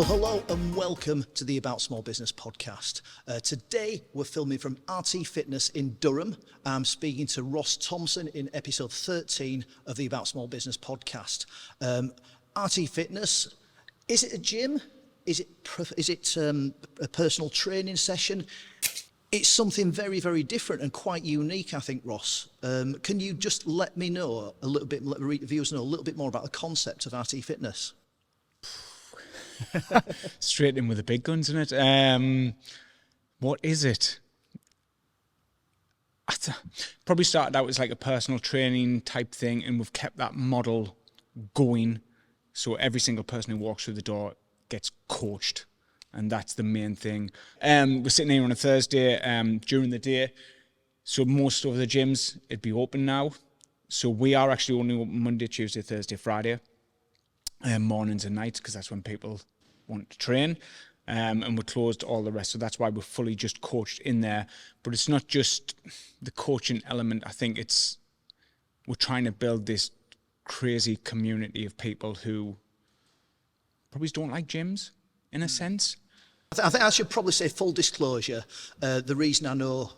Hello and welcome to the About Small Business podcast. Today we're filming from RT Fitness in Durham. I'm speaking to Ross Thompson in episode 13 of the About Small Business podcast. RT Fitness, is it a gym? Is it a personal training session? It's something very, very different and quite unique, I think, Ross. Can you just let me know a little bit, let the viewers know a little bit more about the concept of RT Fitness? Straight in with the big guns, isn't it? What is it? Probably started out as like a personal training type thing, and we've kept that model going. So every single person who walks through the door gets coached, and that's the main thing. We're sitting here on a Thursday during the day, so most of the gyms, it'd be open now. So we are actually only open Monday, Tuesday, Thursday, Friday. Mornings and nights, because that's when people want to train, and we're closed all the rest, so that's why we're fully just coached in there. But it's not just the coaching element. I think we're trying to build this crazy community of people who probably don't like gyms in a sense. I think I should probably say, full disclosure, the reason I know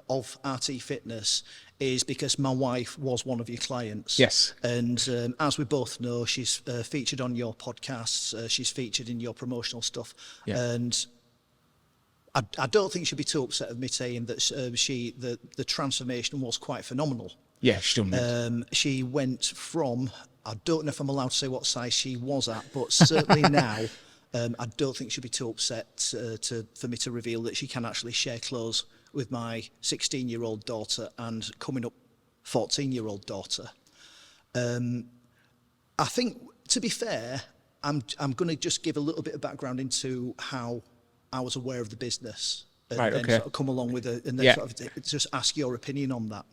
of RT Fitness is because my wife was one of your clients. Yes. And as we both know, she's featured on your podcasts, she's featured in your promotional stuff. Yeah. And I don't think she'd be too upset of me saying that the transformation was quite phenomenal. Yeah, she done it. She went from, I don't know if I'm allowed to say what size she was at, but certainly now, I don't think she'd be too upset for me to reveal that she can actually share clothes with my 16-year-old daughter and coming up 14-year-old daughter. I think, to be fair, I'm going to just give a little bit of background into how I was aware of the business, and then sort of come along with it, and then sort of just ask your opinion on that.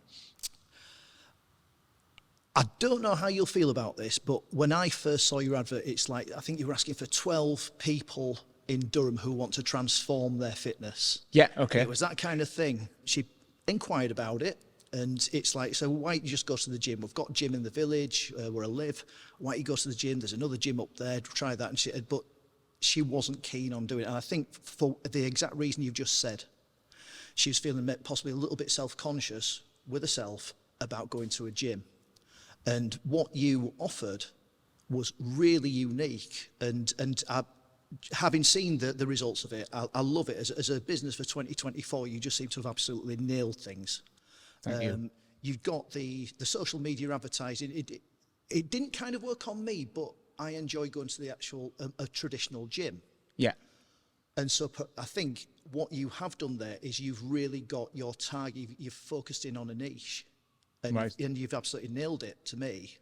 I don't know how you'll feel about this, but when I first saw your advert, it's like, I think you were asking for 12 people in Durham who want to transform their fitness. Yeah, okay. And it was that kind of thing. She inquired about it, and it's like, so why don't you just go to the gym? We've got a gym in the village where I live. Why don't you go to the gym? There's another gym up there. Try that. And but she wasn't keen on doing it. And I think for the exact reason you've just said, she was feeling possibly a little bit self-conscious with herself about going to a gym. And what you offered was really unique, and having seen the results of it, I love it. As a business for 2024, you just seem to have absolutely nailed things. Thank you. You've got the social media advertising. It didn't kind of work on me, but I enjoy going to the actual a traditional gym. Yeah. And so I think what you have done there is you've really got your target. You've focused in on a niche. And you've absolutely nailed it to me.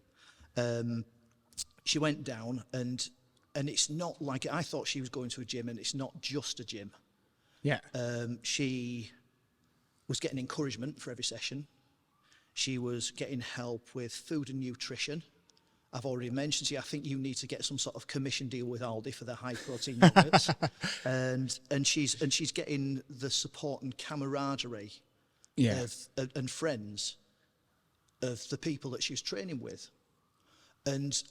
She went down, and it's not like, I thought she was going to a gym, and it's not just a gym. Yeah. She was getting encouragement for every session. She was getting help with food and nutrition. I've already mentioned to you, I think you need to get some sort of commission deal with Aldi for their high protein yogurts. and she's getting the support and camaraderie and friends of the people that she was training with. And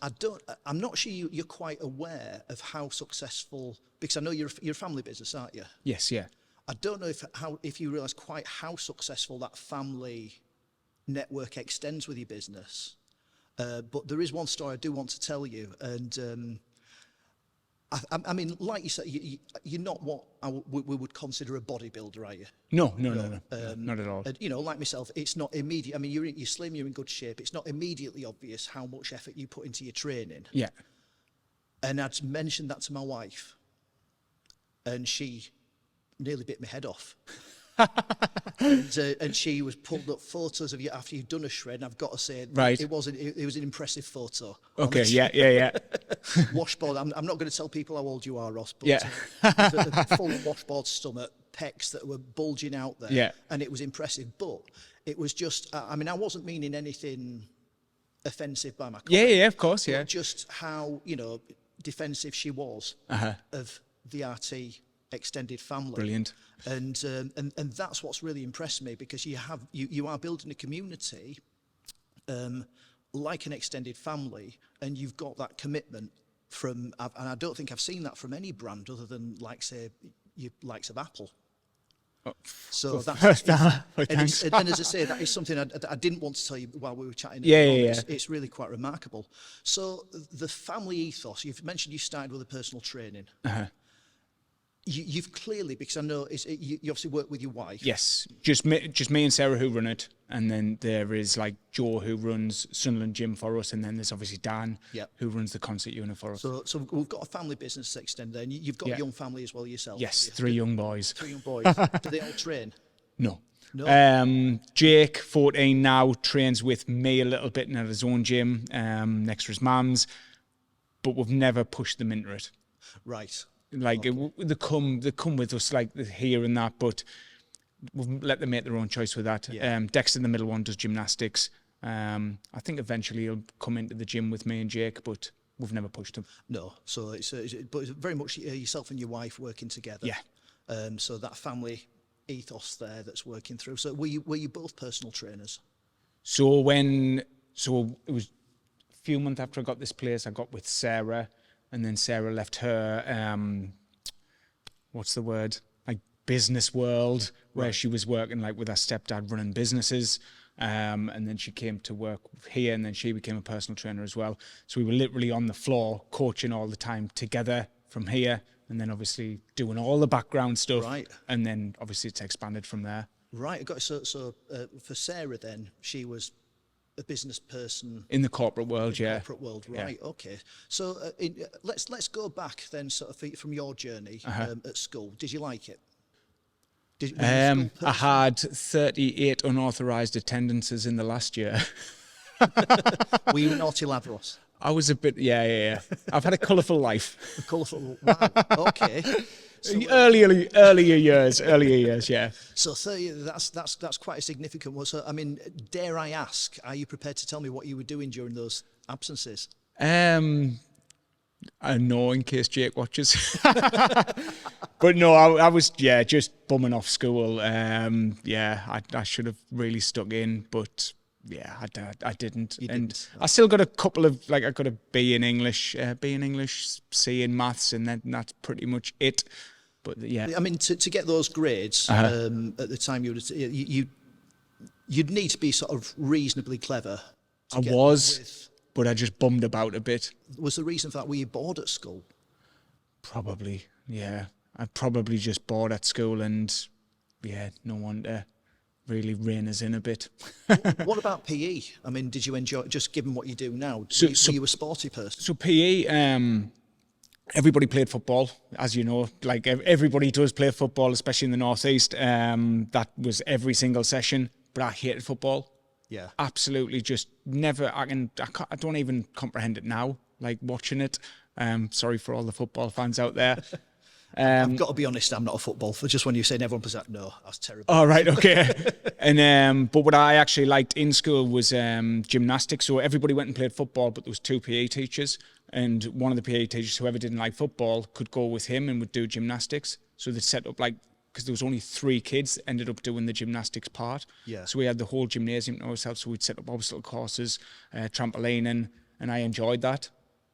I'm not sure you're quite aware of how successful, because I know you're a family business, aren't you? Yes, yeah. I don't know if you realise quite how successful that family network extends with your business. But there is one story I do want to tell you, and I mean, like you said, you're not what we would consider a bodybuilder, are you? No, not at all. And, you know, like myself, it's not immediate. I mean, you're slim, you're in good shape. It's not immediately obvious how much effort you put into your training. Yeah. And I'd mentioned that to my wife, and she nearly bit my head off. and she was pulled up photos of you after you'd done a shred, and I've got to say, it was an impressive photo. Okay, yeah. Washboard. I'm not going to tell people how old you are, Ross, but a full washboard stomach, pecs that were bulging out there, and it was impressive. But it was just, I mean, I wasn't meaning anything offensive by my comment. Yeah, of course, yeah. Just how, defensive she was of the RT extended family. Brilliant. And that's what's really impressed me, because you are building a community like an extended family, and you've got that commitment and I don't think I've seen that from any brand other than, like, say, your likes of Apple. So that's, and as I say, that is something I didn't want to tell you while we were chatting. It's really quite remarkable. So the family ethos, you've mentioned you started with a personal training. You've clearly, because I know you obviously work with your wife. Yes, just me and Sarah who run it, and then there is like Joe who runs Sunderland Gym for us, and then there's obviously Dan who runs the concert unit for us. So we've got a family business to extend there, and you've got a young family as well yourself. Yes, 3 young boys. 3 young boys. Do they all train? No. Jake, 14 now, trains with me a little bit and at his own gym next to his mum's, but we've never pushed them into it. Right. Like they come with us like here and that, but we've let them make their own choice with that. Dexter, the middle one, does gymnastics. I think eventually he'll come into the gym with me and Jake, but we've never pushed him. No, so but it's very much yourself and your wife working together. Yeah. So that family ethos there that's working through. So were you both personal trainers? So it was a few months after I got this place, I got with Sarah. And then Sarah left her, what's the word? Like business world, where she was working like with her stepdad running businesses. And then she came to work here, and then she became a personal trainer as well. So we were literally on the floor coaching all the time together from here, and then obviously doing all the background stuff. Right. And then obviously it's expanded from there. Right. So for Sarah then, she was a business person in the corporate world, corporate world, right? Yeah. Okay. So let's go back then, sort of from your journey at school. Did you like it? I had 38 unauthorised attendances in the last year. Were you a naughty lad, Ross? I was a bit, yeah. I've had a colourful life. A colourful, wow. Okay. So, earlier years, yeah. So 30, that's quite a significant one. So, I mean, dare I ask, are you prepared to tell me what you were doing during those absences? I know in case Jake watches. But no, I was, just bumming off school. I should have really stuck in, but I didn't. And I still got a couple of, like, I got a B in English, C in maths, and then that's pretty much it. But yeah. I mean, to get those grades at the time, you'd need to be sort of reasonably clever. I was, but I just bummed about a bit. Was the reason for that, were you bored at school? Probably, yeah. I probably just bored at school, and no wonder. Really rein us in a bit. What about PE? I mean, did you enjoy, just given what you do now, were you a sporty person? So PE, everybody played football, as you know. Like everybody does play football, especially in the Northeast. That was every single session, but I hated football. Yeah. Absolutely, just never, I don't even comprehend it now, like watching it. Sorry for all the football fans out there. I've got to be honest, I'm not a football fan. Just when you said everyone was like, no, that's terrible. Oh, right, okay. And but what I actually liked in school was gymnastics. So everybody went and played football, but there was 2 PE teachers, and one of the PE teachers, whoever didn't like football, could go with him and would do gymnastics. So they set up, like, because there was only 3 kids, ended up doing the gymnastics part. Yeah. So we had the whole gymnasium to ourselves. So we'd set up obstacle courses, trampolining, and I enjoyed that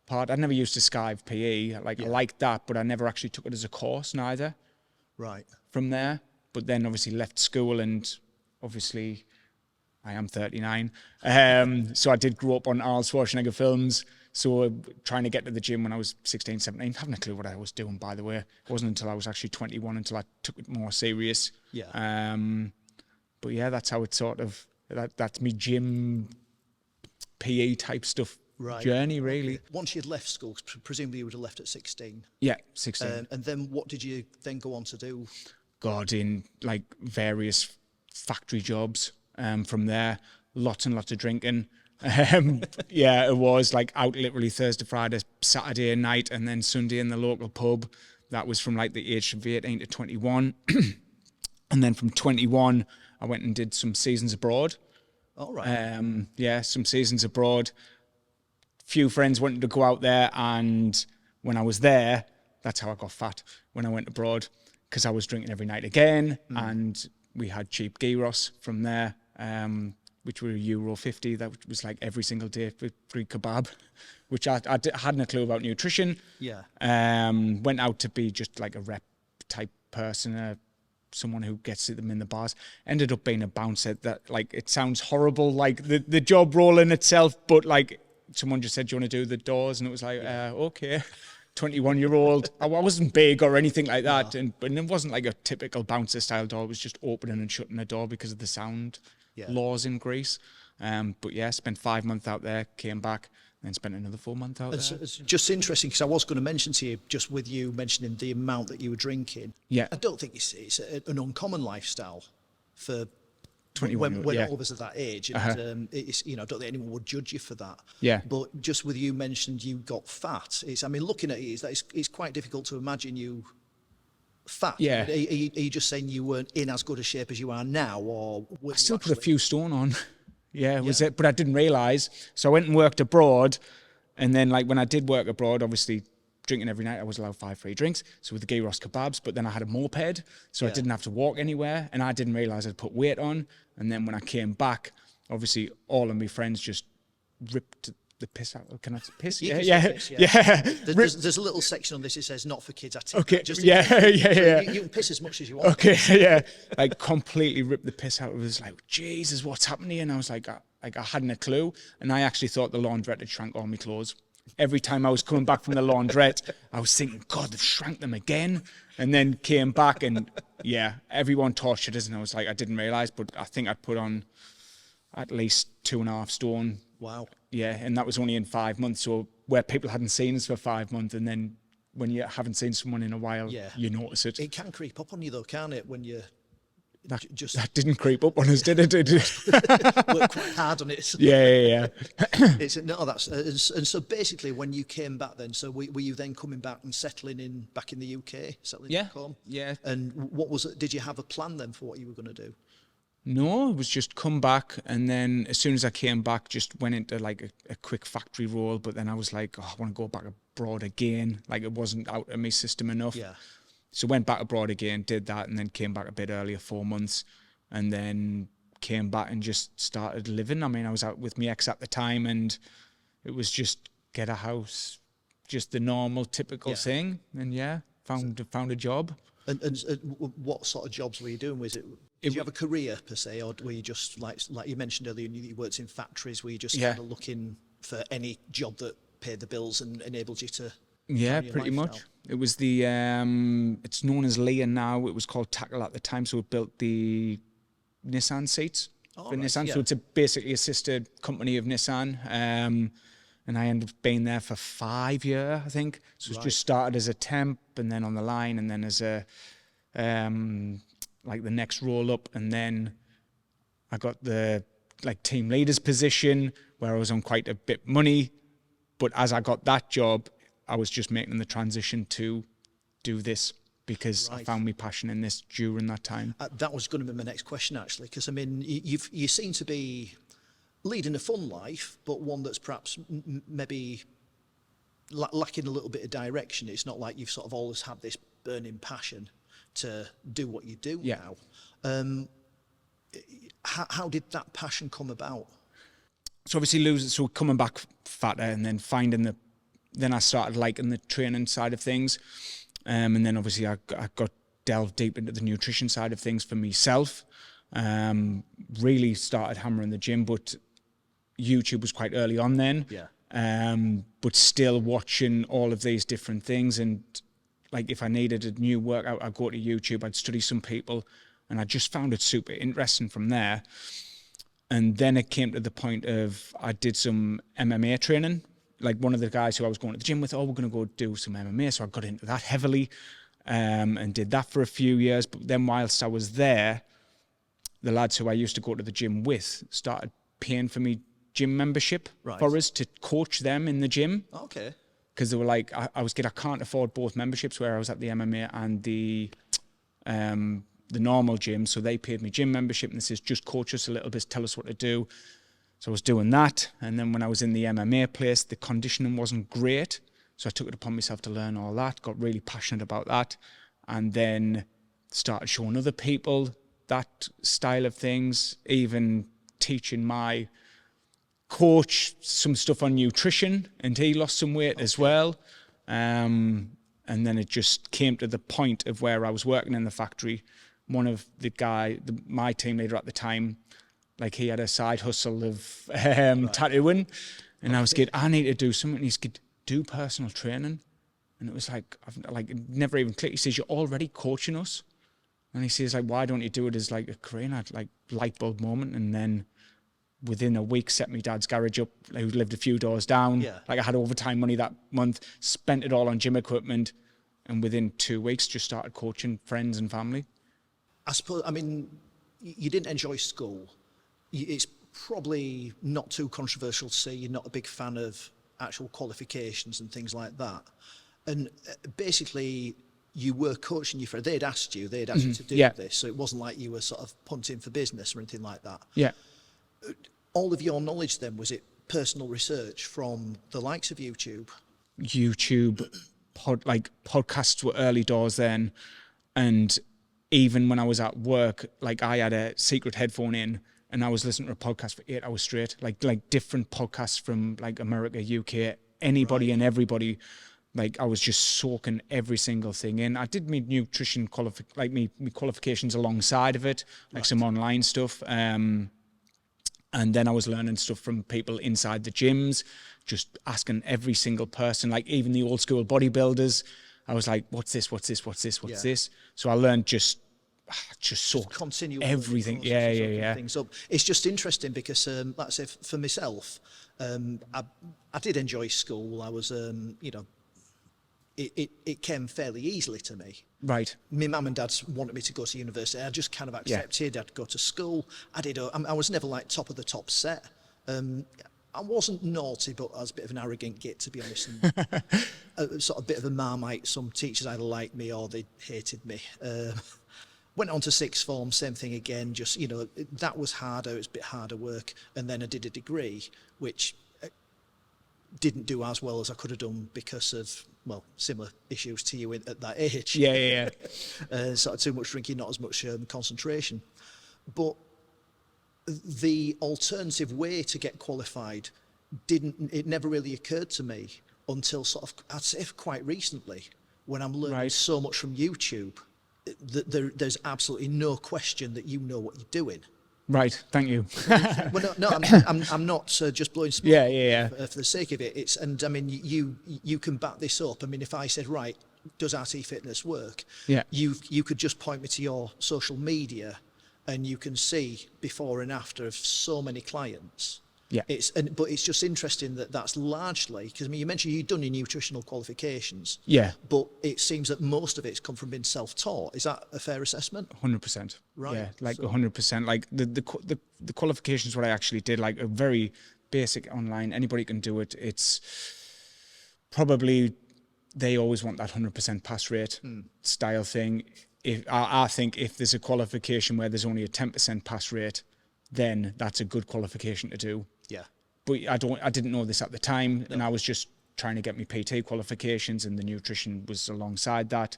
part. I never used to skive PE. I liked that, but I never actually took it as a course neither. Right. From there, but then obviously left school, and obviously I am 39. So I did grow up on Arnold Schwarzenegger films. So trying to get to the gym when I was 16, 17, having a clue what I was doing, by the way. It wasn't until I was actually 21 until I took it more serious. Yeah. But yeah, that's how it sort of, that's me gym PE type stuff. Right. Journey, really. Once you'd left school, presumably you would have left at 16. Yeah, 16. And then what did you then go on to do? God, in like various factory jobs. From there, lots and lots of drinking. Yeah, it was like out literally Thursday, Friday, Saturday night, and then Sunday in the local pub. That was from like the age of 18 to 21. And then from 21, I went and did some seasons abroad. All right. Yeah, some seasons abroad. Few friends wanted to go out there, and when I was there, that's how I got fat, when I went abroad, because I was drinking every night again, and we had cheap gyros from there. which were €1.50. That was like every single day for free kebab, which I hadn't a clue about nutrition. Yeah. Went out to be just like a rep type person, someone who gets them in the bars. Ended up being a bouncer. That, like, it sounds horrible, like the job role in itself, but like someone just said, do you want to do the doors? And it was like, okay. 21-year-old. I wasn't big or anything like that, but it wasn't like a typical bouncer style door. It was just opening and shutting a door because of the sound laws in Greece. But yeah, spent 5 months out there, came back, and then spent another 4 months out there. It's just interesting, because I was going to mention to you, just with you mentioning the amount that you were drinking. Yeah. I don't think it's an uncommon lifestyle for 21 when others at that age, and it's, I don't think anyone would judge you for that. Yeah. But just with you mentioned you got fat, I mean, looking at it, it's quite difficult to imagine you fat. Yeah. Are you just saying you weren't in as good a shape as you are now, or I still put a few stone on. Yeah, was it? But I didn't realise. So I went and worked abroad, and then like when I did work abroad, obviously drinking every night, I was allowed 5 free drinks. So with the gyros kebabs, but then I had a moped, so I didn't have to walk anywhere, and I didn't realise I'd put weight on. And then when I came back, obviously all of my friends just ripped the piss out. Can I piss? Yeah. There's a little section on this. It says not for kids. Okay. Just Yeah. You can piss as much as you want. Okay. Yeah. Like completely ripped the piss out. It was like, Jesus, what's happening? And I was like, I hadn't a clue. And I actually thought the laundrette had shrank all my clothes. Every time I was coming back from the laundrette, I was thinking, God, they've shrank them again. And then came back, and everyone tortured us. And I was like, I didn't realise, but I think I'd put on at least 2.5 stone. Wow. Yeah, and that was only in 5 months. So where people hadn't seen us for 5 months, and then when you haven't seen someone in a while, you notice it. It can creep up on you though, can't it? When you that didn't creep up on us, did it? Work quite hard on it. Yeah. And so basically, when you came back, then, so were you then coming back and settling back in the UK, back home? Yeah. And what was it? Did you have a plan then for what you were going to do? No, it was just come back, and then as soon as I came back, just went into like a quick factory role. But then I was like, I want to go back abroad again. Like, it wasn't out of my system enough. Yeah. So went back abroad again, did that, and then came back a bit earlier, 4 months, and then came back and just started living. I mean, I was out with my ex at the time, and it was just get a house, just the normal, typical thing. And found a job. And what sort of jobs were you doing? Did you have a career per se, or were you just like you mentioned earlier, you worked in factories? Were you just kind of looking for any job that paid the bills and enabled you to? Yeah, pretty much. It was the it's known as Lear now. It was called Tackle at the time. So it built the Nissan seats for Nissan. So it's basically a sister company of Nissan. And I ended up being there for 5 years, I think. So it just started as a temp, and then on the line, and then as a like the next roll up, and then I got the like team leader's position where I was on quite a bit money. But as I got that job, I was just making the transition to do this, because I found my passion in this during that time. That was going to be my next question, actually, because I mean, you seem to be leading a fun life, but one that's perhaps maybe lacking a little bit of direction. It's not like you've sort of always had this burning passion to do what you do now. How did that passion come about? So obviously coming back fatter, and then then I started liking the training side of things. And then obviously I got delved deep into the nutrition side of things for myself. Really started hammering the gym, but YouTube was quite early on then. Yeah. But still watching all of these different things, and like if I needed a new workout, I'd go to YouTube, I'd study some people, and I just found it super interesting from there. And then it came to the point of I did some MMA training. Like one of the guys who I was going to the gym with, we're going to go do some MMA. So I got into that heavily and did that for a few years. But then whilst I was there, the lads who I used to go to the gym with started paying for me gym membership for us to coach them in the gym. Okay. Because they were like, I can't afford both memberships, where I was at the MMA and the normal gym. So they paid me gym membership, and they says, just coach us a little bit, tell us what to do. So I was doing that, and then when I was in the MMA place, the conditioning wasn't great, so I took it upon myself to learn all that, got really passionate about that, and then started showing other people that style of things, even teaching my coach some stuff on nutrition, and he lost some weight as well. And then it just came to the point of where I was working in the factory. One of my team leader at the time, like he had a side hustle of tattooing, and I was like, I need to do something. And he's like, do personal training. And it was like, it never even clicked. He says, you're already coaching us. And he says, like, why don't you do it as like a career? And I had like light bulb moment. And then within a week, set my dad's garage up, who lived a few doors down. Yeah. Like I had overtime money that month, spent it all on gym equipment. And within 2 weeks, just started coaching friends and family. I suppose, I mean, you didn't enjoy school. It's probably not too controversial to say you're not a big fan of actual qualifications and things like that. And basically, you were coaching your friend. They'd asked you to do this. So it wasn't like you were sort of punting for business or anything like that. Yeah. All of your knowledge then, was it personal research from the likes of YouTube? Podcasts were early doors then. And even when I was at work, like I had a secret headphone in and I was listening to a podcast for 8 hours straight, like different podcasts from like America, UK, anybody and everybody. Like I was just soaking every single thing in. I did my nutrition my qualifications alongside of it, like some online stuff. And then I was learning stuff from people inside the gyms, just asking every single person, like even the old school bodybuilders. I was like, what's this? What's this? So I learned just soaked everything. Things up. It's just interesting because, like I say, for myself, I did enjoy school. I was, it came fairly easily to me. Right. My mum and dad wanted me to go to university. I just kind of accepted. I'd go to school. I was never like top of the top set. I wasn't naughty, but I was a bit of an arrogant git, to be honest. And sort of a bit of a marmite. Some teachers either liked me or they hated me. Went on to sixth form, same thing again. Just, that was harder. It was a bit harder work. And then I did a degree, which didn't do as well as I could have done because of, similar issues to you at that age. Yeah. Sort of too much drinking, not as much concentration. But the alternative way to get qualified it never really occurred to me until sort of, I'd say quite recently, when I'm learning so much from YouTube. There's absolutely no question that you know what you're doing. Right, thank you. Well, no, I'm not just blowing smoke. For the sake of it. I mean, you can back this up. I mean, if I said, right, does RT Fitness work? Yeah. You could just point me to your social media, and you can see before and after of so many clients. Yeah. But it's just interesting that's largely, because I mean, you mentioned you've done your nutritional qualifications. Yeah. But it seems that most of it's come from being self-taught. Is that a fair assessment? 100%. Right. Yeah, 100%. Like the qualifications, what I actually did, like a very basic online, anybody can do it. It's probably, they always want that 100% pass rate style thing. I think if there's a qualification where there's only a 10% pass rate, then that's a good qualification to do. Yeah. But I didn't know this at the time, and I was just trying to get my PT qualifications, and the nutrition was alongside that.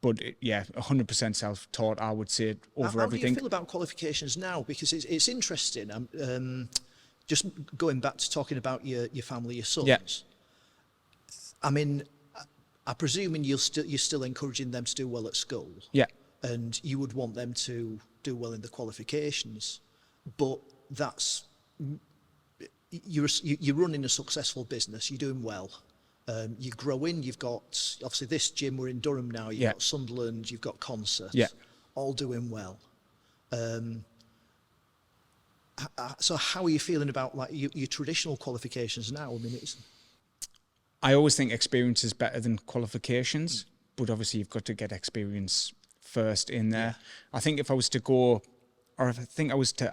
But 100% self-taught, I would say, over everything. How do you feel about qualifications now? Because it's interesting. Just going back to talking about your family, your sons. Yeah. I mean, I presume you're still encouraging them to do well at school. Yeah. And you would want them to do well in the qualifications, but that's you're running a successful business. You're doing well. You're growing. You've got obviously this gym. We're in Durham now. You've got Sunderland. You've got Concert. Yeah. All doing well. So how are you feeling about like your traditional qualifications now? I mean, I always think experience is better than qualifications, but obviously you've got to get experience first in there. Yeah. I think if I was to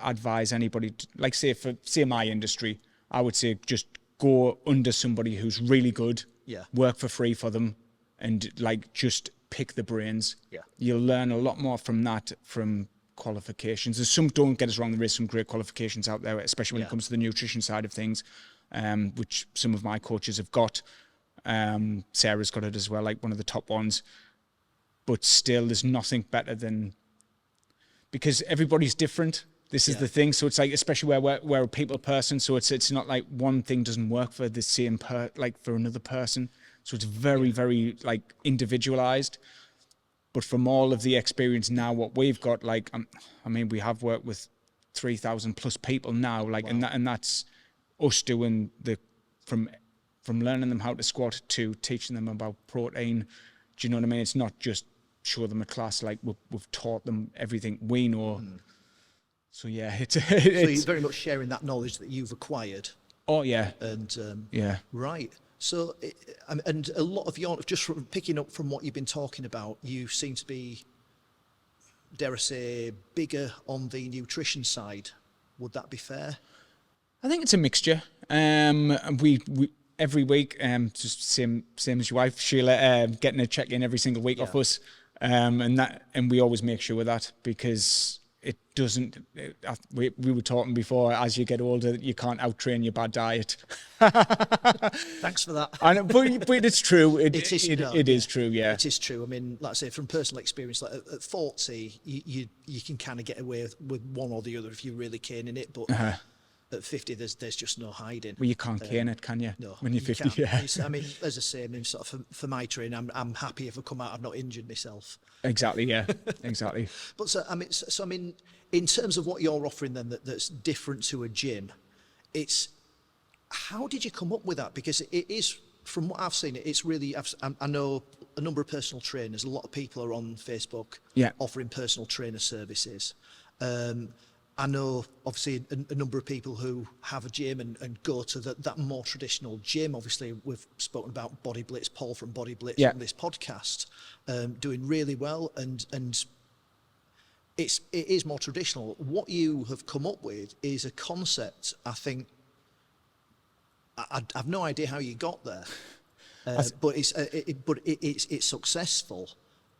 advise anybody, like say my industry, I would say just go under somebody who's really good, work for free for them, and like just pick the brains. Yeah. You'll learn a lot more from that, from qualifications. There's some, don't get us wrong, there is some great qualifications out there, especially when it comes to the nutrition side of things, which some of my coaches have got. Sarah's got it as well, like one of the top ones. But still, there's nothing better than, because everybody's different. This is the thing. So it's like, especially where we're a people person, so it's not like one thing doesn't work for the same like for another person. So it's very, very like individualized. But from all of the experience now, what we've got, like, I mean, we have worked with 3,000 plus people now, like, and that's us doing from learning them how to squat to teaching them about protein. Do you know what I mean? It's not just show them a class, like we've taught them everything we know. So yeah, it's so you're very much sharing that knowledge that you've acquired. Oh yeah. And yeah. Right. So, and a lot of your, just from picking up from what you've been talking about, you seem to be, dare I say, bigger on the nutrition side. Would that be fair? I think it's a mixture. We every week, just same as your wife, Sheila, getting a check-in every single week off us, and we always make sure of that, because it doesn't. We were talking before. As you get older, you can't out-train your bad diet. Thanks for that. But it's true. It is true. Yeah, it is true. I mean, like I say, from personal experience, like at 40, you can kind of get away with one or the other if you're really caning it, but. At 50, there's just no hiding. Well, you can't cane it, can you? No, when you're 50. Yeah. I mean, as I say, I mean, sort of for my training, I'm happy if I come out, I've not injured myself. Exactly. Yeah. Exactly. But so I mean, in terms of what you're offering, then that's different to a gym, it's how did you come up with that? Because it is, from what I've seen, it's really. I know a number of personal trainers. A lot of people are on Facebook, offering personal trainer services. I know, obviously, a number of people who have a gym and go to that more traditional gym. Obviously, we've spoken about Body Blitz, Paul from Body Blitz on this podcast, doing really well, and it is more traditional. What you have come up with is a concept. I think I've no idea how you got there, but it's successful,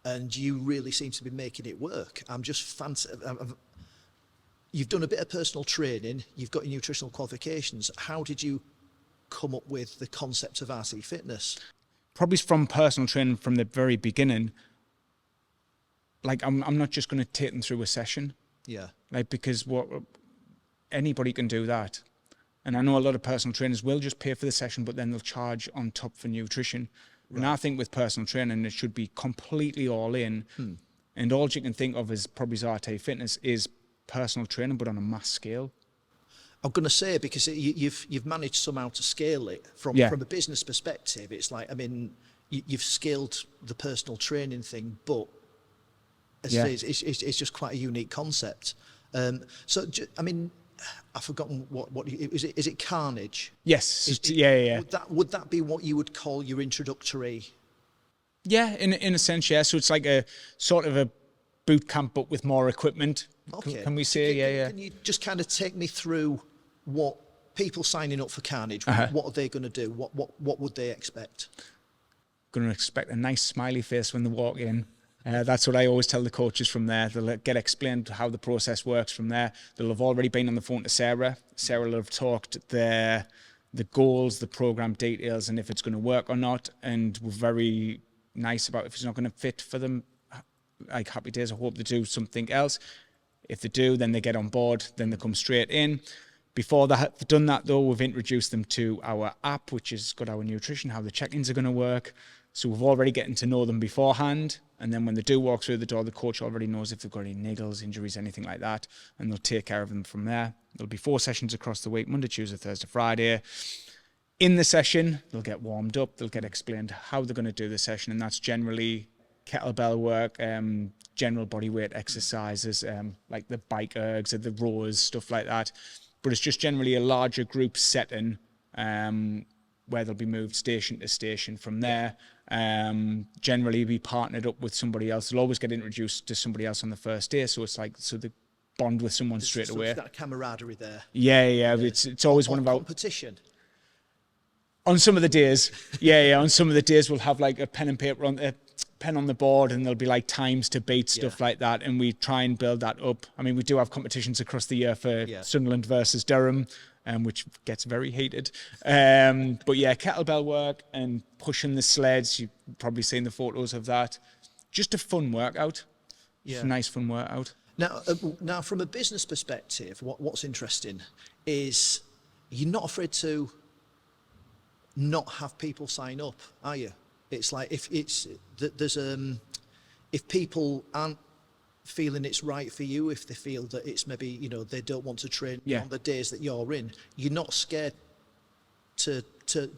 and you really seem to be making it work. I'm just fancy. You've done a bit of personal training, you've got your nutritional qualifications. How did you come up with the concept of RC Fitness? Probably from personal training from the very beginning. Like, I'm not just going to take them through a session. Yeah. Like, because anybody can do that. And I know a lot of personal trainers will just pay for the session, but then they'll charge on top for nutrition. Right. And I think with personal training, it should be completely all in. And all you can think of as probably RT Fitness is personal training, but on a mass scale. I'm going to say, because you've managed somehow to scale it from a business perspective. It's like, I mean, you've scaled the personal training thing, but as I say, it's just quite a unique concept. So, I mean, I've forgotten what is it? Is it Carnage? Yes. Yeah. Would that be what you would call your introductory? Yeah, in a sense, yeah. So it's like a sort of a boot camp, but with more equipment. Okay. Can we say, Can you just kind of take me through what people signing up for Carnage, what are they going to do? What would they expect? Going to expect a nice smiley face when they walk in. That's what I always tell the coaches from there. They'll get explained how the process works from there. They'll have already been on the phone to Sarah. Sarah will have talked the goals, the program details, and if it's going to work or not. And we're very nice about if it's not going to fit for them. Like, happy days, I hope they do something else. If they do, then they get on board, then they come straight in. Before they've done that, though, we've introduced them to our app, which has got our nutrition, how the check-ins are going to work. So we've already getting to know them beforehand. And then when they do walk through the door, the coach already knows if they've got any niggles, injuries, anything like that. And they'll take care of them from there. There'll be 4 sessions across the week, Monday, Tuesday, Thursday, Friday. In the session, they'll get warmed up. They'll get explained how they're going to do the session. And that's generally kettlebell work, general body weight exercises, like the bike ergs or the rows, stuff like that. But it's just generally a larger group setting where they'll be moved station to station from there. Generally be partnered up with somebody else. They'll always get introduced to somebody else on the first day. So it's like, so they bond with someone straight away. That camaraderie there. Yeah. It's always one about competition. On some of the days, on some of the days we'll have like a pen and paper on pen on the board, and there'll be like times to beat, stuff like that, and we try and build that up. I mean, we do have competitions across the year for Sunderland versus Durham, which gets very heated. But yeah, kettlebell work and pushing the sleds. You've probably seen the photos of that. Just a fun workout. Just a nice fun workout. Now, from a business perspective, what's interesting is you're not afraid to not have people sign up, are you? It's like if people aren't feeling it's right for you, if they feel that it's maybe, they don't want to train on the days that you're in, you're not scared to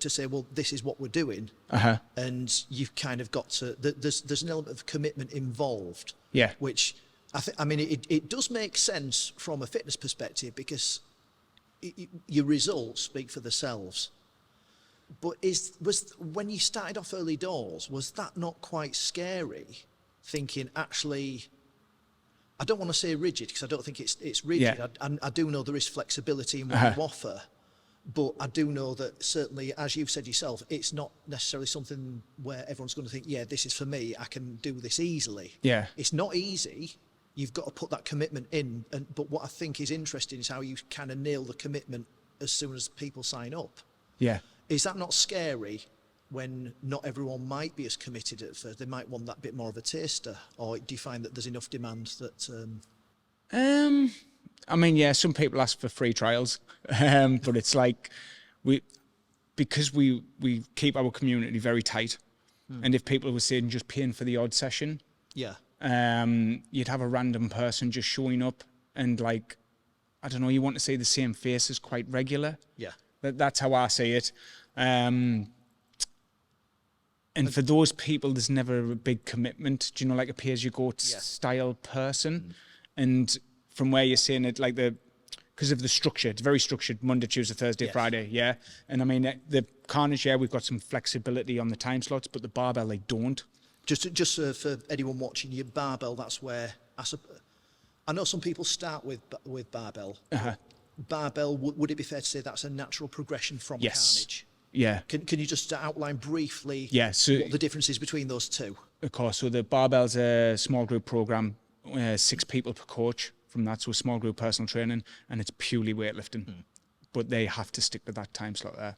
say, well, this is what we're doing. And you've kind of got to, there's an element of commitment involved. Yeah. Which it does make sense from a fitness perspective, because your results speak for themselves. But when you started off early doors, was that not quite scary? Thinking, actually, I don't want to say rigid, because I don't think it's rigid. Yeah. I do know there is flexibility in what you offer, but I do know that certainly, as you've said yourself, it's not necessarily something where everyone's going to think, yeah, this is for me, I can do this easily. Yeah. It's not easy. You've got to put that commitment in. But what I think is interesting is how you kind of nail the commitment as soon as people sign up. Yeah. Is that not scary when not everyone might be as committed at first? They might want that bit more of a taster, or do you find that there's enough demand that? Some people ask for free trials, but it's like because we keep our community very tight, and if people were saying just paying for the odd session, you'd have a random person just showing up, and like, I don't know, you want to see the same faces quite regular. Yeah, that's how I see it. And for those people, there's never a big commitment, like a pay-as-you-go style person. And from where you're saying it, like because of the structure, it's very structured, Monday, Tuesday, Thursday, Friday, yeah? And the Carnage, we've got some flexibility on the time slots, but the barbell, they don't. Just for anyone watching, your barbell, that's where, I know some people start with barbell. Barbell, would it be fair to say that's a natural progression from Carnage? Yeah. Can you just outline briefly what the difference is between those two? Of course. So the barbell's a small group program, 6 people per coach from that. So a small group personal training, and it's purely weightlifting. But they have to stick to that time slot there.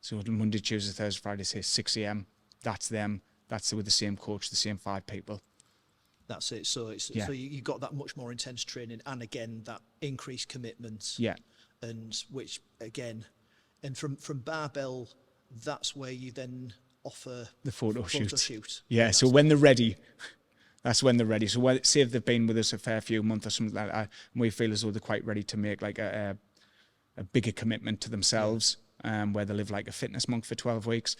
So Monday, Tuesday, Thursday, Friday, say 6 a.m. That's them. That's with the same coach, the same 5 people. That's it. So so you got that much more intense training, and again that increased commitment. Yeah. And which again. And from barbell, that's where you then offer the photo shoot. Yeah, so when they're ready, that's when they're ready. So say if they've been with us a fair few months or something like that, and we feel as though they're quite ready to make like a bigger commitment to themselves, where they live like a fitness monk for 12 weeks,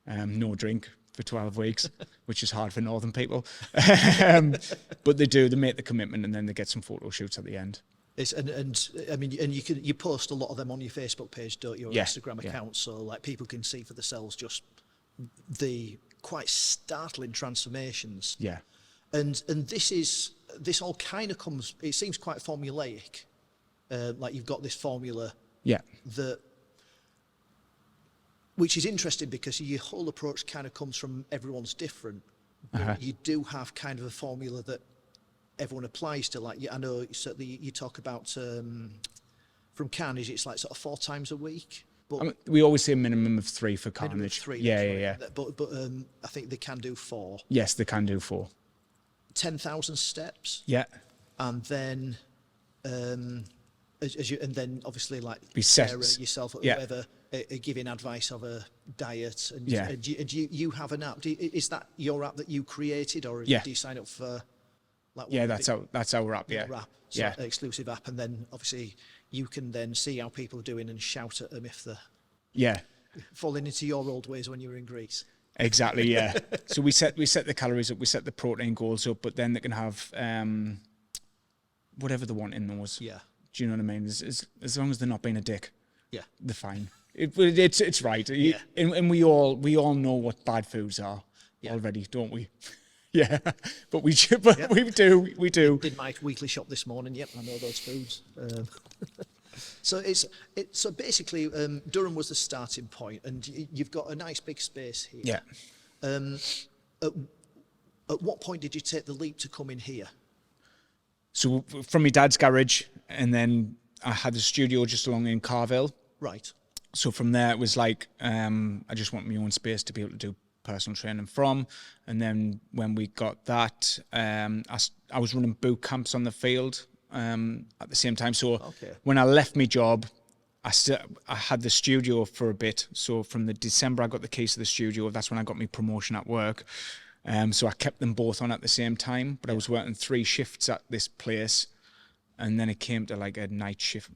no drink for 12 weeks, which is hard for northern people. But they make the commitment, and then they get some photo shoots at the end. You post a lot of them on your Facebook page, don't you, or Instagram account, so like people can see for themselves just the quite startling transformations. Yeah. And this all kind of comes, it seems quite formulaic, like you've got this formula which is interesting, because your whole approach kind of comes from everyone's different. You do have kind of a formula that everyone applies to. Like, I know certainly you talk about from Carnage, it's like sort of 4 times a week. But we always say a minimum of 3 for Carnage. 3, yeah. But I think they can do 4. Yes, they can do 4. 10,000 steps. Yeah. And then, and then obviously like Sarah, yourself or whoever are giving advice of a diet. And you have an app. Is that your app that you created, or do you sign up for? Like, that's our app. Yeah. Exclusive app, and then obviously you can then see how people are doing and shout at them if they're falling into your old ways when you were in Greece. Exactly. Yeah. So we set the calories up, we set the protein goals up, but then they can have whatever they want in those. Yeah. Do you know what I mean? As long as they're not being a dick. Yeah. They're fine. It's right. Yeah. And we all know what bad foods are already, don't we? Yeah, but we do. Did my weekly shop this morning. Yep, I know those foods. So basically, Durham was the starting point, and you've got a nice big space here. Yeah. At what point did you take the leap to come in here? So from my dad's garage, and then I had the studio just along in Carville. Right. So from there, it was like I just want my own space to be able to do personal training from. And then when we got that, I was running boot camps on the field at the same time. So when I left my job, I had the studio for a bit. So from the December I got the keys to the studio, that's when I got my promotion at work. So I kept them both on at the same time, but I was working 3 shifts at this place. And then it came to like a night shift.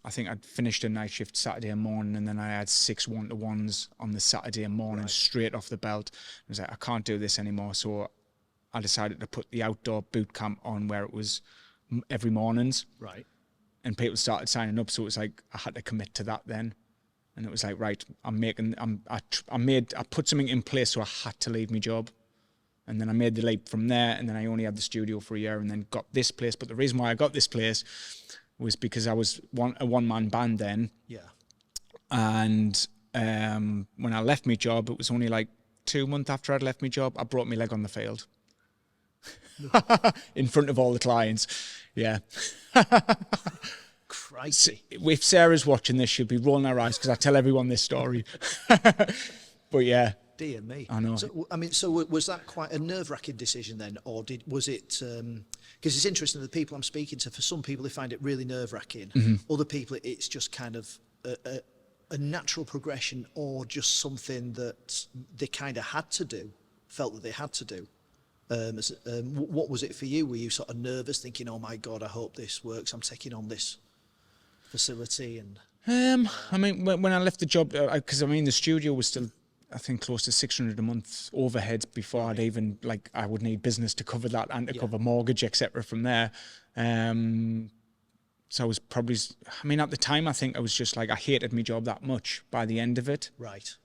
I think I'd finished a night shift Saturday morning, and then I had 6 1-to-1s on the Saturday morning straight off the belt. I was like, I can't do this anymore. So I decided to put the outdoor boot camp on where it was every mornings. Right. And people started signing up. So it was like, I had to commit to that then. And it was like, right, I put something in place, so I had to leave my job. And then I made the leap from there, and then I only had the studio for a year and then got this place. But the reason why I got this place was because I was a one-man band then. Yeah. And when I left my job, it was only like 2 months after I'd left my job, I broke my leg on the field. In front of all the clients. Yeah. Crazy. If Sarah's watching this, she'll be rolling her eyes because I tell everyone this story. But yeah. Dear me. I know. So, I mean, so was that quite a nerve-wracking decision then, or was it? Because it's interesting, the people I'm speaking to, for some people they find it really nerve-wracking. Other people, it's just kind of a natural progression, or just something that they kind of had to do, felt that they had to do. What was it for you? Were you sort of nervous, thinking, "Oh my God, I hope this works. I'm taking on this facility." And I mean, when I left the job, because I mean, the studio was still, I think, close to 600 a month overhead before I'd even, like, I would need business to cover that and to cover mortgage, etc. from there. So I was probably, I mean, at the time, I think I was just like, I hated my job that much by the end of it. Right.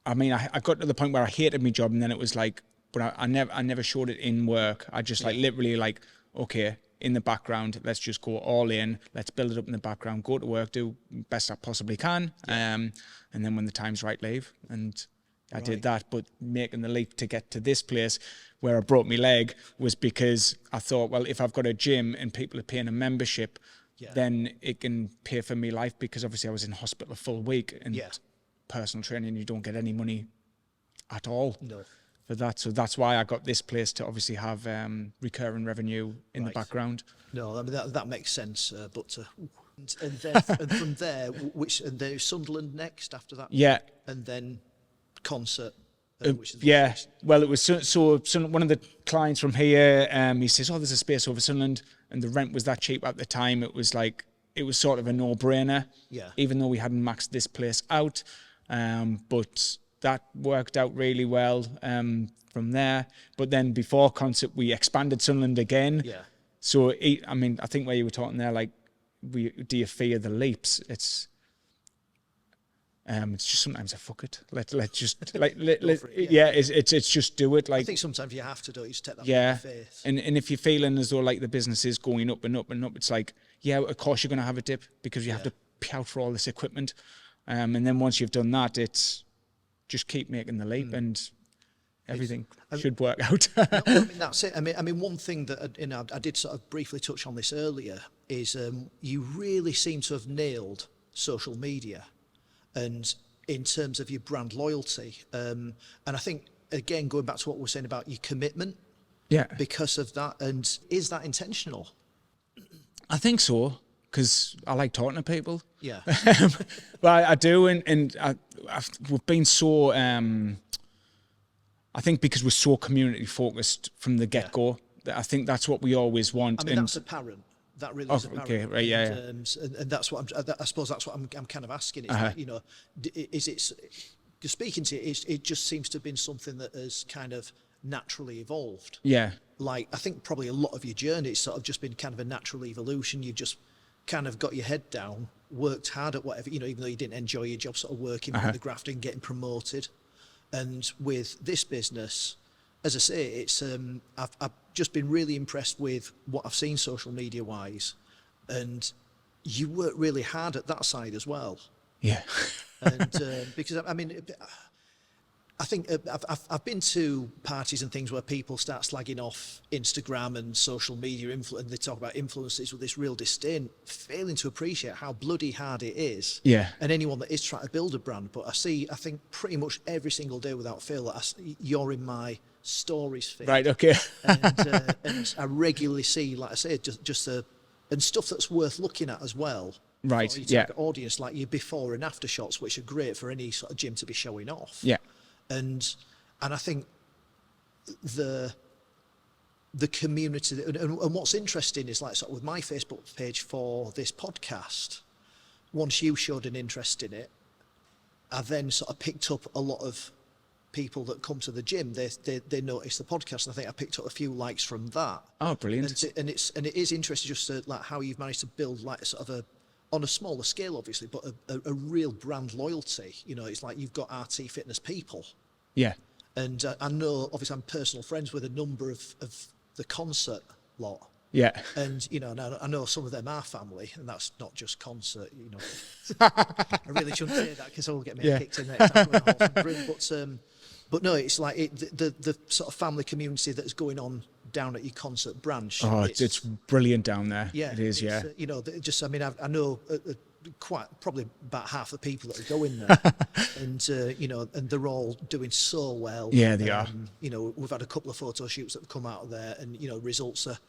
I mean, I got to the point where I hated my job, and then it was like, but I never showed it in work. I just like literally like, okay, in the background, let's just go all in, let's build it up in the background, go to work, do best I possibly can, and then when the time's right, leave. And I did that, but making the leap to get to this place where I broke my leg was because I thought, well, if I've got a gym and people are paying a membership, then it can pay for me life, because obviously I was in hospital a full week, and personal training, you don't get any money at all. No. For that, so that's why I got this place, to obviously have recurring revenue in the background. No, I mean that makes sense. But and from there, and there's Sunderland next after that. Yeah, and then concert. Which is well, it was so one of the clients from here. He says, "Oh, there's a space over Sunderland," and the rent was that cheap at the time. It was like, it was sort of a no-brainer. Yeah. Even though we hadn't maxed this place out, but that worked out really well from there. But then before concert, we expanded Sunderland again. Yeah. So, I mean, I think where you were talking there, like, do you fear the leaps? It's just sometimes fuck it. Let's just it's just do it. Like, I think sometimes you have to do it. You just take that leap of faith. And if you're feeling as though like the business is going up and up and up, it's like, yeah, of course you're going to have a dip, because you have to pay out for all this equipment. And then once you've done that, it's just keep making the leap, and everything should work out. No, I mean, that's it. I mean, one thing that I did sort of briefly touch on this earlier is you really seem to have nailed social media, and in terms of your brand loyalty. And I think, again, going back to what we were saying about your commitment, because of that. And is that intentional? I think so, because I like talking to people. Yeah. But I do, and we've been so, I think because we're so community focused from the get-go, that I think that's what we always want. I mean, that's apparent. That really is apparent. Okay, right, yeah. And that's what I suppose that's what I'm kind of asking. Is that, you know, is it, you're speaking to it just seems to have been something that has kind of naturally evolved. Yeah. Like, I think probably a lot of your journey, it's sort of just been kind of a natural evolution. You've just kind of got your head down, worked hard at whatever, you know, even though you didn't enjoy your job, sort of working with the grafting, getting promoted. And with this business, as I say, it's I've just been really impressed with what I've seen social media wise, and you work really hard at that side as well. Yeah. And because I mean, I think I've been to parties and things where people start slagging off Instagram and social media and they talk about influencers with this real disdain, failing to appreciate how bloody hard it is. Yeah. And anyone that is trying to build a brand. But I think pretty much every single day without fail, you're in my stories feed. Right. Okay. And I regularly see, like I say, just and stuff that's worth looking at as well. Right. For your Yeah. target audience, like your before and after shots, which are great for any sort of gym to be showing off. Yeah. And I think the community, and what's interesting is like sort of with my Facebook page for this podcast, once you showed an interest in it, I then sort of picked up a lot of people that come to the gym. They notice the podcast, and I think I picked up a few likes from that. Oh, brilliant. And it is interesting just to, like how you've managed to build like sort of on a smaller scale, obviously, but a real brand loyalty. You know, it's like you've got RT Fitness people. Yeah. And I know, obviously, I'm personal friends with a number of the concert lot. Yeah. And, you know, and I know some of them are family, and that's not just concert, you know. I really shouldn't say that because I will get me kicked in there. But no, it's like the sort of family community that's going on down at your concert branch. Oh, it's brilliant down there. Yeah. It is, yeah. You know, I mean, I know quite probably about half the people that are going there. And, you know, and they're all doing so well. Yeah, they are. You know, we've had a couple of photo shoots that have come out of there and, you know, results are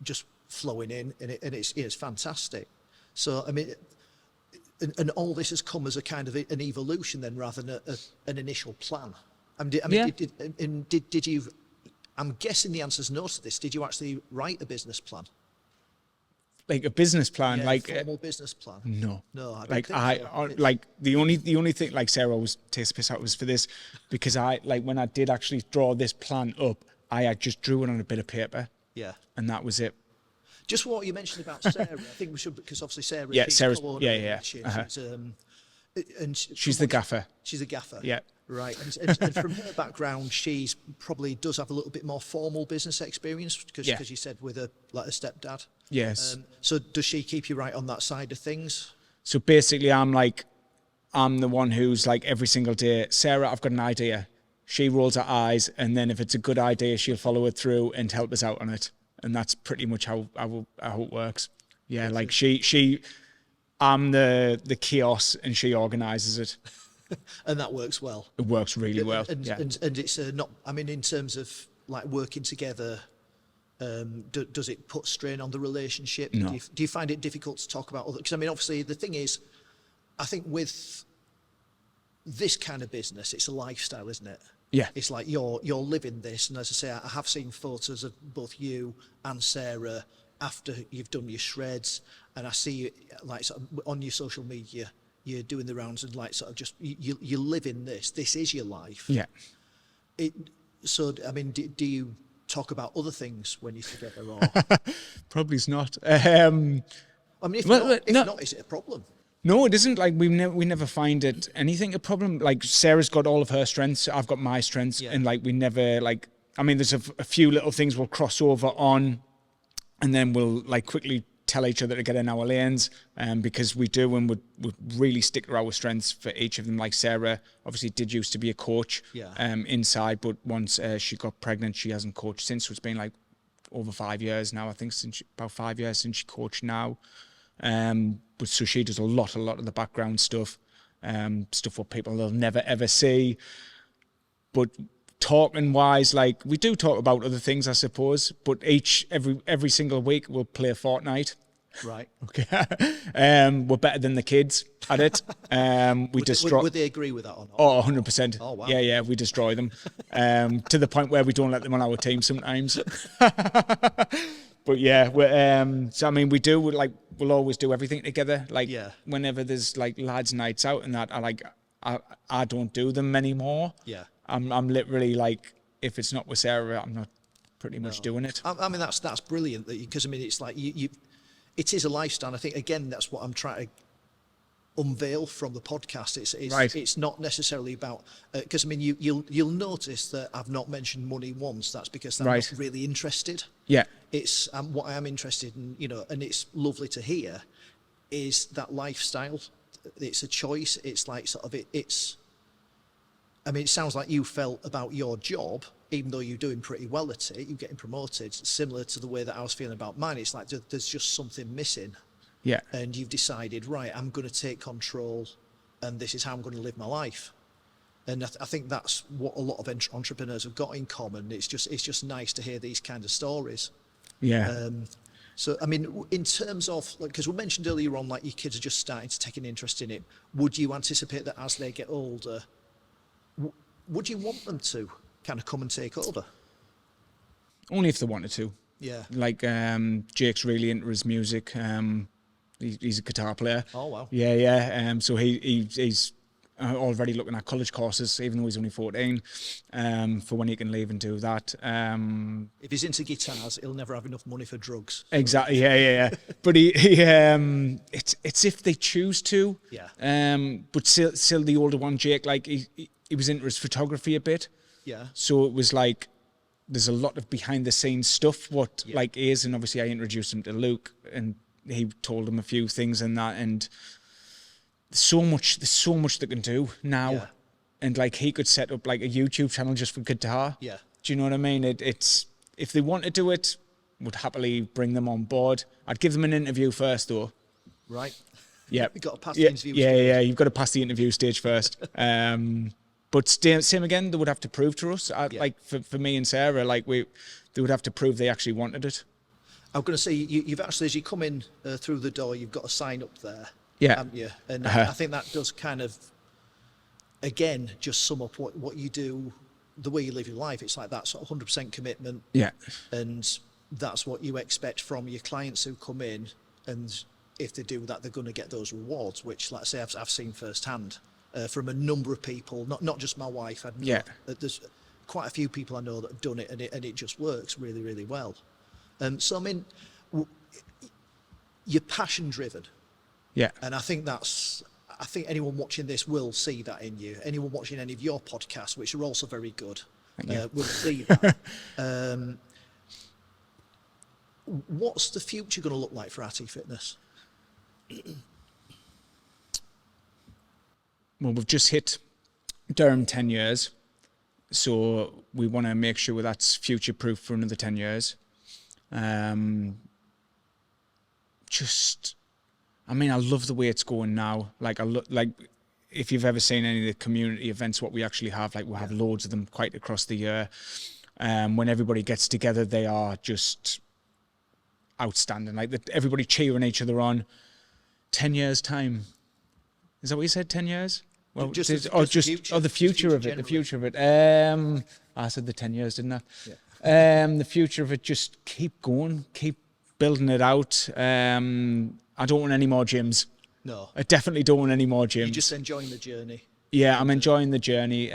just flowing in and it's fantastic. So, I mean, and all this has come as a kind of an evolution then rather than an initial plan. Did you, I'm guessing the answer's no to this. Did you actually write a business plan? Like a business plan, like a formal business plan? No. I don't like think so. like the only thing, like Sarah always takes the piss out was for this, because I like when I did actually draw this plan up, I just drew it on a bit of paper. Yeah. And that was it. Just what you mentioned about Sarah, I think we should, because obviously Sarah. Yeah, she's Sarah's. co-owner, Yeah. She's the gaffer. She's a gaffer. Yeah. Right, and from her background, she's probably does have a little bit more formal business experience because you said with a stepdad. Yes. So does she keep you right on that side of things? So basically, I'm the one who's like every single day, Sarah, I've got an idea. She rolls her eyes, and then if it's a good idea, she'll follow it through and help us out on it. And that's pretty much how it works. Yeah, like I'm the chaos, and she organises it. And that works well. It works really well. And it's not. I mean, in terms of like working together, does it put strain on the relationship? No. Do you find it difficult to talk about other? Because I mean, obviously, the thing is, I think with this kind of business, it's a lifestyle, isn't it? Yeah. It's like you're living this, and as I say, I have seen photos of both you and Sarah after you've done your shreds, and I see you like sort of on your social media. You're doing the rounds and like sort of just you live in this. This is your life. Yeah. So I mean, do you talk about other things when you're together, or? Probably not. I mean, if not, is it a problem? No, it isn't. Like we never find it anything a problem. Like Sarah's got all of her strengths, I've got my strengths, and like we never like. I mean, there's a few little things we'll cross over on, and then we'll like quickly tell each other to get in our lanes, because we do, and would really stick to our strengths for each of them. Like Sarah obviously did used to be a coach inside, but once she got pregnant, she hasn't coached since. So it's been like over 5 years now, I think, about 5 years since she coached now. But so she does a lot of the background stuff, stuff what people will never ever see. But talking wise, like we do talk about other things, I suppose, but every single week we'll play Fortnite. Right. Okay. We're better than the kids at it. Would they agree with that or not? Oh, 100%. Oh, wow. Yeah, we destroy them. To the point where we don't let them on our team sometimes. But yeah, so I mean, we'll always do everything together. Like whenever there's like lads' nights out and that, I don't do them anymore. Yeah. I'm literally like, if it's not with Sarah, I'm not pretty much doing it. I mean, that's brilliant because I mean, it's like it is a lifestyle. I think again, that's what I'm trying to unveil from the podcast. It's not necessarily about because I mean, you'll notice that I've not mentioned money once. That's because I'm not really interested. Yeah. It's what I am interested in, you know, and it's lovely to hear is that lifestyle. It's a choice. It's like sort of it's. I mean, it sounds like you felt about your job, even though you're doing pretty well at it, you're getting promoted, similar to the way that I was feeling about mine. It's like there's just something missing. Yeah. And you've decided, right, I'm going to take control and this is how I'm going to live my life. And I think that's what a lot of entrepreneurs have got in common. It's just nice to hear these kind of stories. Yeah. So, I mean, in terms of, because we mentioned earlier on, like your kids are just starting to take an interest in it. Would you anticipate that as they get older, would you want them to kind of come and take over? Only if they wanted to. Yeah. Like Jake's really into his music. He's a guitar player. Oh, wow. Yeah. So he's already looking at college courses, even though he's only 14, for when he can leave and do that. If he's into guitars, he'll never have enough money for drugs. So. Exactly. Yeah. But it's if they choose to. Yeah. But still the older one, Jake, like he was into his photography a bit. Yeah. So it was like, there's a lot of behind the scenes stuff, what Yeah. like is, and obviously I introduced him to Luke and he told him a few things and that, and there's so much they can do now. Yeah. And like he could set up like a YouTube channel just for guitar. Yeah. Do you know what I mean? It's if they want to do it, would happily bring them on board. I'd give them an interview first though. Right. Yeah. You've got to pass the interview stage. Yeah. You've got to pass the interview stage first. But same again, they would have to prove to us. Like for me and Sarah, like they would have to prove they actually wanted it. I'm going to say you've actually, as you come in through the door, you've got a sign up there. Yeah. Haven't you? And I think that does kind of, again, just sum up what you do, the way you live your life. It's like that sort of 100% commitment. Yeah. And that's what you expect from your clients who come in. And if they do that, they're going to get those rewards, which, like I say, I've seen firsthand from a number of people, not just my wife. I know that there's quite a few people I know that have done it, and it just works really, really well. So, I mean, you're passion driven. Yeah. And I think anyone watching this will see that in you. Anyone watching any of your podcasts, which are also very good, will see that. What's the future going to look like for RT Fitness? Well, we've just hit Durham 10 years. So we want to make sure that's future proof for another 10 years. I mean, I love the way it's going now. Like, if you've ever seen any of the community events, what we actually have, like we'll have loads of them quite across the year. When everybody gets together, they are just outstanding. Like everybody cheering each other on. 10 years time. Is that what you said? 10 years? Well, the future of it. The future of it. I said the 10 years, didn't I? Yeah. The future of it. Just keep going. Keep building it out. I don't want any more gyms. No. I definitely don't want any more gyms. You're just enjoying the journey. Yeah, I'm enjoying the journey.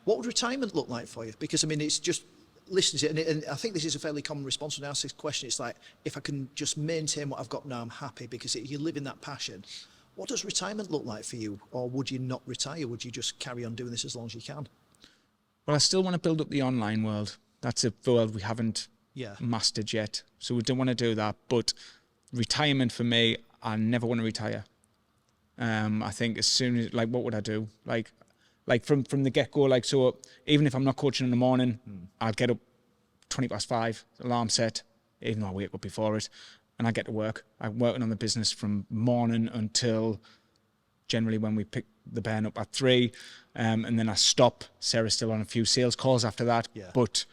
What would retirement look like for you? Because, I mean, it's just listening to it, and I think this is a fairly common response when I ask this question. It's like, if I can just maintain what I've got now, I'm happy, because you live in that passion. What does retirement look like for you? Or would you not retire? Would you just carry on doing this as long as you can? Well, I still want to build up the online world. That's a world we haven't mastered yet. So we don't want to do that. But retirement for me, I never want to retire. I think as soon as, like, what would I do? Like from the get-go, like, so even if I'm not coaching in the morning, I'll get up 5:20, alarm set, even though I wake up before it, and I get to work. I'm working on the business from morning until generally when we pick the pen up at 3, and then I stop. Sarah's still on a few sales calls after that, but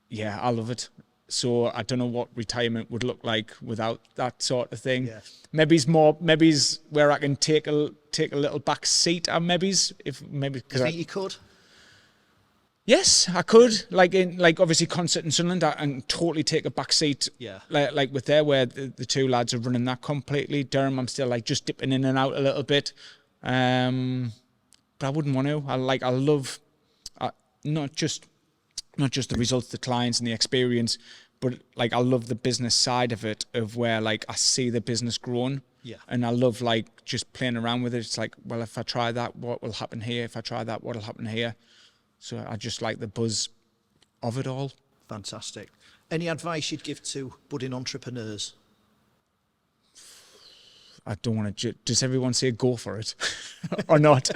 yeah, I love it. So I don't know what retirement would look like without that sort of thing. Yeah. Maybe's where I can take a little back seat. Maybe's You think you could? Yes, I could. Like obviously Concert in Sunderland, I can totally take a back seat. Yeah. Like with there, where the two lads are running that completely. Durham, I'm still like just dipping in and out a little bit. But I wouldn't want to. I love not just the results, the clients and the experience, but like I love the business side of it, of where like I see the business growing. Yeah. And I love like just playing around with it. It's like, well, if I try that, what will happen here? If I try that, what will happen here? So I just like the buzz of it all. Fantastic. Any advice you'd give to budding entrepreneurs? I don't want to. Does everyone say go for it or not?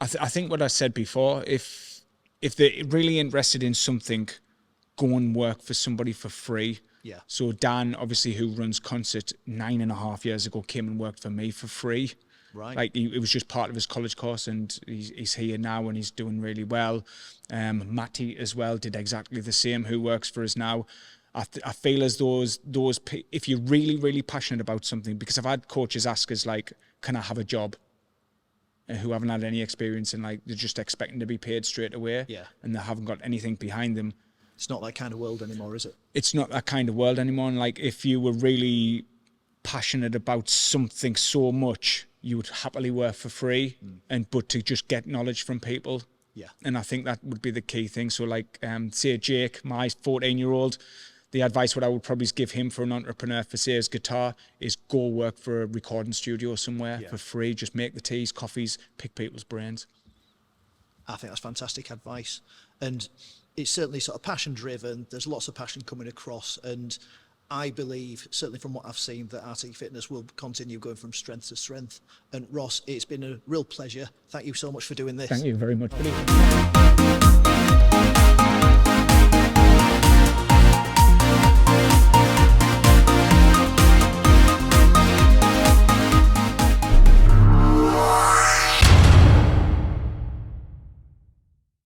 I think what I said before, if they're really interested in something, go and work for somebody for free. Yeah. So Dan, obviously, who runs Concert, 9.5 years ago, came and worked for me for free. Right. Like it was just part of his college course, and he's here now and he's doing really well. Matty as well did exactly the same, who works for us now. I feel as those if you're really, really passionate about something, because I've had coaches ask us like, can I have a job? Who haven't had any experience, and like they're just expecting to be paid straight away. Yeah. And they haven't got anything behind them. It's not that kind of world anymore, is it? It's not that kind of world anymore. And like if you were really passionate about something so much, you would happily work for free, but to just get knowledge from people. Yeah. And I think that would be the key thing. So like, say Jake, my 14-year-old, the advice what I would probably give him for an entrepreneur for say his guitar is go work for a recording studio somewhere for free. Just make the teas, coffees, pick people's brains. I think that's fantastic advice. And it's certainly sort of passion driven. There's lots of passion coming across, and I believe, certainly from what I've seen, that Arctic Fitness will continue going from strength to strength. And Ross, it's been a real pleasure. Thank you so much for doing this. Thank you very much, buddy.